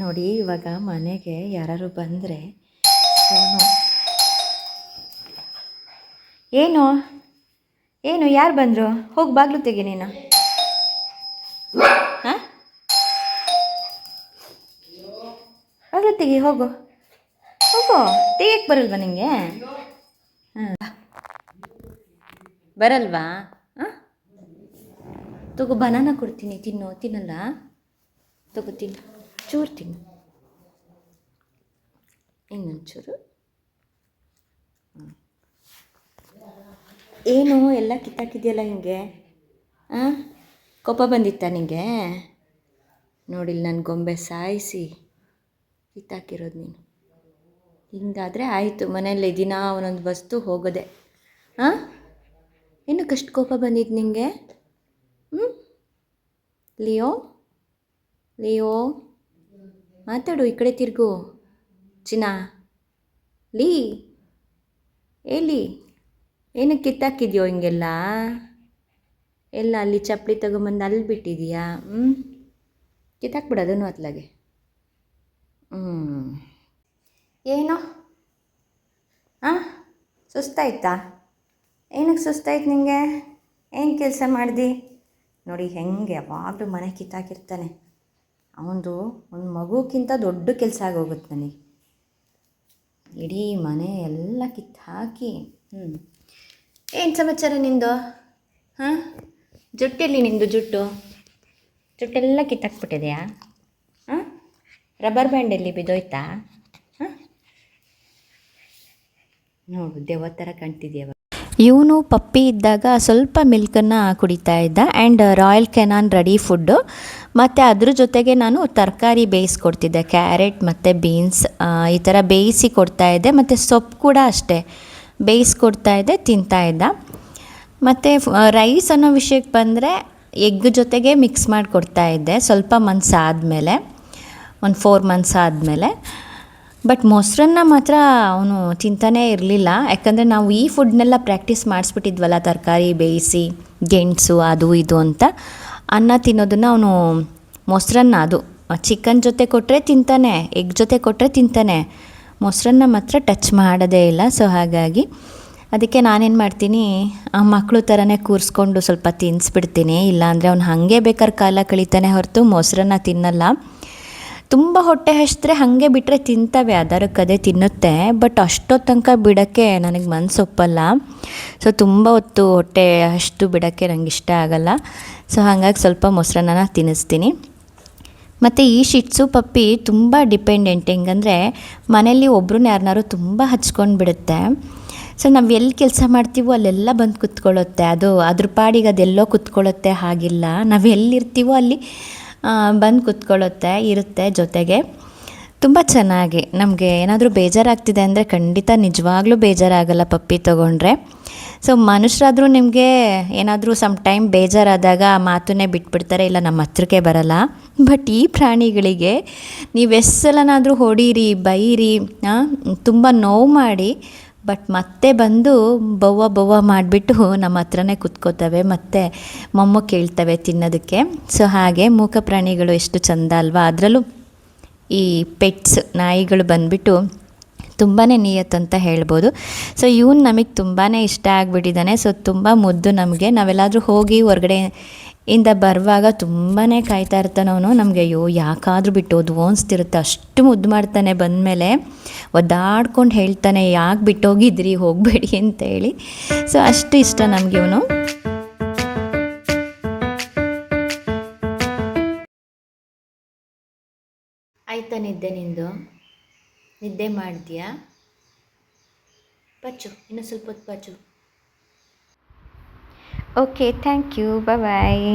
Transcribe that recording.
ನೋಡಿ ಇವಾಗ ಮನೆಗೆ ಯಾರು ಬಂದರೆ ಸೋನು ಏನು ಏನು ಯಾರು ಬಂದರು? ಹೋಗಿ ಬಾಗಿಲು ತೆಗಿ ನೀನು. ಹಾಂ, ಬಾಗಿಲು ತೆಗಿ, ಹೋಗು ಹೋಗು. ತೆಗಿಯಕ್ಕೆ ಬರಲ್ವಾ ನಿಮಗೆ? ಹಾಂ, ಬರಲ್ವಾ? ಹಾಂ, ತಗೋ ಬನಾನ ಕೊಡ್ತೀನಿ, ತಿನ್ನಲ್ಲ? ತಗೋ ತಿನ್ನು, ಚೂರು ತಿನ್ನು, ಇನ್ನೊಂಚೂರು. ಏನು ಎಲ್ಲ ಕಿತ್ತಾಕಿದೆಯಲ್ಲ ಹಿಂಗೆ? ಹಾಂ, ಕೋಪ ಬಂದಿತ್ತಾ ನಿನಗೆ? ನೋಡಿಲ್ಲ ನನ್ನ ಗೊಂಬೆ ಸಾಯಿಸಿ ಕಿತ್ತಾಕಿರೋದು ನೀನು. ಹಿಂಗಾದರೆ ಆಯಿತು, ಮನೆಯಲ್ಲಿ ದಿನ ಒಂದೊಂದು ವಸ್ತು ಹೋಗೋದೆ. ಹಾಂ, ಏನಕ್ಕಷ್ಟು ಕೋಪ ಬಂದಿದ್ದು ನಿನಗೆ? ಲಿಯೋ ಲಿಯೋ ಮಾತಾಡು, ಈ ಕಡೆ ತಿರುಗು. ಚಿನ್ನ, ಲೀ ಏಲಿ, ಏನಕ್ಕೆ ಕಿತ್ತಾಕಿದ್ಯೋ ಹಿಂಗೆಲ್ಲ? ಎಲ್ಲ ಅಲ್ಲಿ ಚಪ್ಪಲಿ ತಗೊಂಬಂದು ಅಲ್ಲಿ ಬಿಟ್ಟಿದೀಯಾ? ಕಿತ್ತಾಕ್ಬಿಡೋದನ್ನು ಅತ್ಲಾಗೆ. ಏನು ಹಾಂ, ಸುಸ್ತಾಯ್ತಾ? ಏನಕ್ಕೆ ಸುಸ್ತಾಯ್ತು ನಿಮಗೆ? ಏನು ಕೆಲಸ ಮಾಡ್ದು? ನೋಡಿ ಹೆಂಗೆ ಯಾವಾಗಲೂ ಮನೆ ಕಿತ್ತಾಕಿರ್ತಾನೆ. ಅವನದು ಒಂದು ಮಗುಕ್ಕಿಂತ ದೊಡ್ಡ ಕೆಲಸ ಆಗೋಗುತ್ತೆ ನನಗೆ. ಇಡೀ ಮನೆ ಎಲ್ಲ ಕಿತ್ತಾಕಿ. ಏನು ಸಮಾಚಾರ ನಿಂದು? ಹಾಂ, ಜುಟ್ಟೆಲ್ಲಿ ನಿಂದು? ಜುಟ್ಟೆಲ್ಲ ಕಿತ್ತಾಕ್ಬಿಟ್ಟಿದೆಯಾ? ಹಾಂ, ರಬ್ಬರ್ ಬ್ಯಾಂಡ್ ಎಲ್ಲಿ ಬಿದ್ದೋಯ್ತಾ? ಹಾಂ, ನೋಡು ದೆವ್ವ ಥರ ಕಾಣ್ತಿದ್ಯವ. ಇವನು ಪಪ್ಪಿ ಇದ್ದಾಗ ಸ್ವಲ್ಪ ಮಿಲ್ಕನ್ನು ಕುಡಿತಾ ಇದ್ದ. And royal Canon ready food, ಮತ್ತು ಅದ್ರ ಜೊತೆಗೆ ನಾನು ತರಕಾರಿ ಬೇಯಿಸ್ಕೊಡ್ತಿದ್ದೆ. ಕ್ಯಾರೆಟ್ ಮತ್ತು ಬೀನ್ಸ್ ಈ ಥರ ಬೇಯಿಸಿ ಕೊಡ್ತಾಯಿದ್ದೆ. ಮತ್ತು ಸೊಪ್ಪು ಕೂಡ ಅಷ್ಟೇ ಬೇಯಿಸ್ಕೊಡ್ತಾಯಿದ್ದೆ, ತಿಂತಾಯಿದ್ದ. ಮತ್ತು ರೈಸ್ ಅನ್ನೋ ವಿಷಯಕ್ಕೆ ಬಂದರೆ ಎಗ್ ಜೊತೆಗೆ ಮಿಕ್ಸ್ ಮಾಡಿ ಕೊಡ್ತಾಯಿದ್ದೆ ಸ್ವಲ್ಪ ಮಂತ್ಸ್ ಆದಮೇಲೆ, ಒಂದು 4 ಮಂತ್ಸ್ ಆದಮೇಲೆ. ಬಟ್ ಮೊಸರನ್ನ ಮಾತ್ರ ಅವನು ತಿಂತಾನೇ ಇರಲಿಲ್ಲ. ಯಾಕಂದರೆ ನಾವು ಈ ಫುಡ್ನೆಲ್ಲ ಪ್ರಾಕ್ಟೀಸ್ ಮಾಡಿಸ್ಬಿಟ್ಟಿದ್ವಲ್ಲ, ತರಕಾರಿ ಬೇಯಿಸಿ, ಗೆಣಸು ಅದು ಇದು ಅಂತ. ಅನ್ನ ತಿನ್ನೋದನ್ನು ಅವನು ಮೊಸರನ್ನ, ಅದು ಚಿಕನ್ ಜೊತೆ ಕೊಟ್ಟರೆ ತಿಂತಾನೆ, ಎಗ್ ಜೊತೆ ಕೊಟ್ಟರೆ ತಿಂತಾನೆ, ಮೊಸರನ್ನ ಮಾತ್ರ ಟಚ್ ಮಾಡೋದೇ ಇಲ್ಲ. ಸೊ ಹಾಗಾಗಿ ಅದಕ್ಕೆ ನಾನೇನು ಮಾಡ್ತೀನಿ, ಆ ಮಕ್ಕಳು ಥರನೇ ಕೂರಿಸ್ಕೊಂಡು ಸ್ವಲ್ಪ ತಿನ್ನಿಸ್ಬಿಡ್ತೀನಿ. ಇಲ್ಲಾಂದರೆ ಅವ್ನು ಹಾಗೆ ಬೇಕಾದ್ರೆ ಕಾಲ ಕಳೀತಾನೆ ಹೊರತು ಮೊಸರನ್ನ ತಿನ್ನಲ್ಲ. ತುಂಬ ಹೊಟ್ಟೆ ಹಸಿದ್ರೆ ಹಾಗೆ ಬಿಟ್ಟರೆ ತಿಂತವೆ, ಅದರಕ್ಕದೇ ತಿನ್ನುತ್ತೆ. ಬಟ್ ಅಷ್ಟೊತ್ತು ತನಕ ಬಿಡೋಕ್ಕೆ ನನಗೆ ಮನಸ್ಸೊಪ್ಪಲ್ಲ. ಸೊ ತುಂಬ ಹೊತ್ತು ಹೊಟ್ಟೆ ಅಷ್ಟು ಬಿಡೋಕ್ಕೆ ನನಗೆ ಇಷ್ಟ ಆಗೋಲ್ಲ. ಸೊ ಹಾಗಾಗಿ ಸ್ವಲ್ಪ ಮೊಸರನ್ನ ತಿನ್ನಿಸ್ತೀನಿ. ಮತ್ತು ಈ ಶಿಟ್ಸು ಪಪ್ಪಿ ತುಂಬ ಡಿಪೆಂಡೆಂಟ್. ಹೆಂಗಂದರೆ ಮನೇಲಿ ಒಬ್ರನ್ನ ಯಾರನ್ನಾರು ತುಂಬ ಹಚ್ಕೊಂಡು ಬಿಡುತ್ತೆ. ಸೊ ನಾವು ಎಲ್ಲಿ ಕೆಲಸ ಮಾಡ್ತೀವೋ ಅಲ್ಲೆಲ್ಲ ಬಂದು ಕುತ್ಕೊಳ್ಳುತ್ತೆ. ಅದು ಅದ್ರ ಪಾಡಿಗೆ ಅದೆಲ್ಲೋ ಕುತ್ಕೊಳ್ಳುತ್ತೆ, ಹಾಗಿಲ್ಲ. ನಾವು ಎಲ್ಲಿರ್ತೀವೋ ಅಲ್ಲಿ ಬಂದು ಕುತ್ಕೊಳ್ಳುತ್ತೆ, ಇರುತ್ತೆ ಜೊತೆಗೆ. ತುಂಬ ಚೆನ್ನಾಗಿ ನಮಗೆ ಏನಾದರೂ ಬೇಜಾರಾಗ್ತಿದೆ ಅಂದರೆ ಖಂಡಿತ ನಿಜವಾಗ್ಲೂ ಬೇಜಾರಾಗಲ್ಲ ಪಪ್ಪಿ ತೊಗೊಂಡ್ರೆ. ಸೊ ಮನುಷ್ಯರಾದರೂ ನಿಮಗೆ ಏನಾದರೂ ಸಮ್ ಟೈಮ್ ಬೇಜಾರಾದಾಗ ಆ ಮಾತನ್ನೇ ಬಿಟ್ಬಿಡ್ತಾರೆ, ಇಲ್ಲ ನಮ್ಮ ಹತ್ರಕ್ಕೆ ಬರಲ್ಲ. ಬಟ್ ಈ ಪ್ರಾಣಿಗಳಿಗೆ ನೀವು ಎಷ್ಟು ಸಲನಾದರೂ ಹೊಡೀರಿ, ಬೈರಿ, ತುಂಬ ನೋವು ಮಾಡಿ, ಬಟ್ ಮತ್ತೆ ಬಂದು ಬವ್ವ ಮಾಡಿಬಿಟ್ಟು ನಮ್ಮ ಹತ್ರನೇ ಕುತ್ಕೋತವೆ, ಮತ್ತು ಮೊಮ್ಮ ಕೇಳ್ತವೆ ತಿನ್ನೋದಕ್ಕೆ. ಸೊ ಹಾಗೆ ಮೂಕ ಪ್ರಾಣಿಗಳು ಎಷ್ಟು ಚೆಂದ ಅಲ್ವಾ. ಅದರಲ್ಲೂ ಈ ಪೆಟ್ಸ್ ನಾಯಿಗಳು ಬಂದುಬಿಟ್ಟು ತುಂಬಾ ನಿಯತ್ತು ಅಂತ ಹೇಳ್ಬೋದು. ಸೊ ಇವನು ನಮಗೆ ತುಂಬಾ ಇಷ್ಟ ಆಗಿಬಿಟ್ಟಿದ್ದಾನೆ. ಸೊ ತುಂಬ ಮುದ್ದು ನಮಗೆ. ನಾವೆಲ್ಲಾದರೂ ಹೋಗಿ ಹೊರಗಡೆ ಇಂದ ಬರುವಾಗ ತುಂಬಾ ಕಾಯ್ತಾ ಇರ್ತಾನೆ ಅವನು. ನಮಗೆ ಅಯ್ಯೋ ಯಾಕಾದರೂ ಬಿಟ್ಟೋದು ಅನಿಸ್ತಿರುತ್ತೆ, ಅಷ್ಟು ಮುದ್ದು ಮಾಡ್ತಾನೆ. ಬಂದಮೇಲೆ ಒದ್ದಾಡ್ಕೊಂಡು ಹೇಳ್ತಾನೆ, ಯಾಕೆ ಬಿಟ್ಟೋಗಿದ್ರಿ, ಹೋಗಬೇಡಿ ಅಂತೇಳಿ. ಸೊ ಅಷ್ಟು ಇಷ್ಟ ನಮಗೆ ಇವನು. ಆಯ್ತಾ ನಿದ್ದೆ ನಿಂದು? ನಿದ್ದೆ ಮಾಡಿದ್ಯಾ? ಪಚ್ಚು, ಇನ್ನೂ ಸ್ವಲ್ಪ ಹೊತ್ತು ಪಚ್ಚು. Okay, thank you, bye.